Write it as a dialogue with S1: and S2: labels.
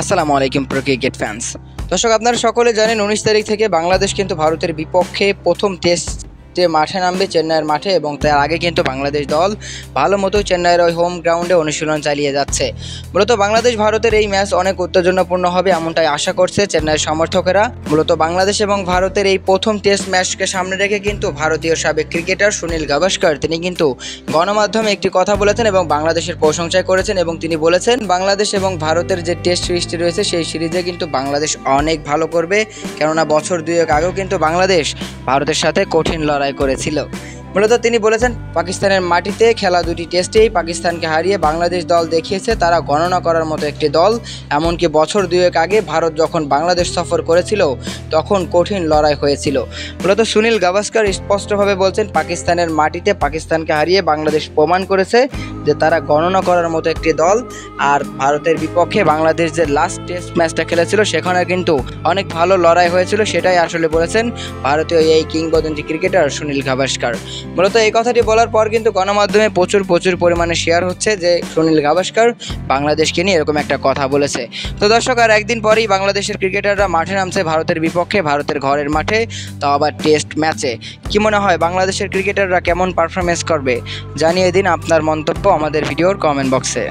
S1: আসসালামু আলাইকুম pro cricket fans. দর্শক, আপনারা সকলে জানেন 19 তারিখ থেকে বাংলাদেশ কিন্তু ভারতের বিপক্ষে প্রথম টেস্টে মাঠে নামবে চেন্নাইয়ের মাঠে, এবং তার আগে কিন্তু বাংলাদেশ দল ভালো মতো চেন্নাইয়ের ওই হোম গ্রাউন্ডে অনুশীলন চালিয়ে যাচ্ছে। মূলত বাংলাদেশ ভারতের এই ম্যাচ অনেক উত্তেজনাপূর্ণ হবে এমনটাই আশা করছে চেন্নাইয়ের সমর্থকেরা। মূলত বাংলাদেশ এবং ভারতের এই প্রথম টেস্ট ম্যাচকে সামনে রেখে কিন্তু ভারতীয় সাবেক ক্রিকেটার সুনীল গাভাস্কার তিনি কিন্তু গণমাধ্যমে একটি কথা বলেছেন এবং বাংলাদেশের প্রশংসা করেছেন, এবং তিনি বলেছেন বাংলাদেশ এবং ভারতের যে টেস্ট সিরিজটি রয়েছে সেই সিরিজে কিন্তু বাংলাদেশ অনেক ভালো করবে, কেননা বছর দুয়েক আগেও কিন্তু বাংলাদেশ ভারতের সাথে কঠিন লড়াই করেছিল। মূলত তিনি বলেছেন পাকিস্তানের মাটিতে খেলা দুটি টেস্টেই পাকিস্তানকে হারিয়ে বাংলাদেশ দল দেখিয়েছে তারা গণনা করার মতো একটি দল। এমনকি বছর দুয়েক আগে ভারত যখন বাংলাদেশ সফর করেছিল তখন কঠিন লড়াই হয়েছিল। মূলত সুনীল গাভাস্কার স্পষ্টভাবে বলছেন পাকিস্তানের মাটিতে পাকিস্তানকে হারিয়ে বাংলাদেশ প্রমাণ করেছে যে তারা গণনা করার মতো একটি দল। আর ভারতের বিপক্ষে বাংলাদেশ যে লাস্ট টেস্ট ম্যাচটা খেলেছিল সেখানে কিন্তু অনেক ভালো লড়াই হয়েছিল, সেটাই আসলে বলেছেন ভারতীয় এই কিংবদন্তি ক্রিকেটার সুনীল গাভাস্কার। মূলত এই কথাটি বলার পর কিন্তু গণমাধ্যমে প্রচুর পরিমাণে শেয়ার হচ্ছে যে সুনীল গাভাস্কার বাংলাদেশকে নিয়ে এরকম একটা কথা বলেছে। তো দর্শক, আর একদিন পরেই বাংলাদেশের ক্রিকেটাররা মাঠে নামছে ভারতের বিপক্ষে, ভারতের ঘরের মাঠে, তাও আবার টেস্ট ম্যাচে। কি মনে হয় বাংলাদেশের ক্রিকেটাররা কেমন পারফরমেন্স করবে? জানিয়ে দিন আপনার মন্তব্য আমাদের ভিডিওর কমেন্ট বক্সে।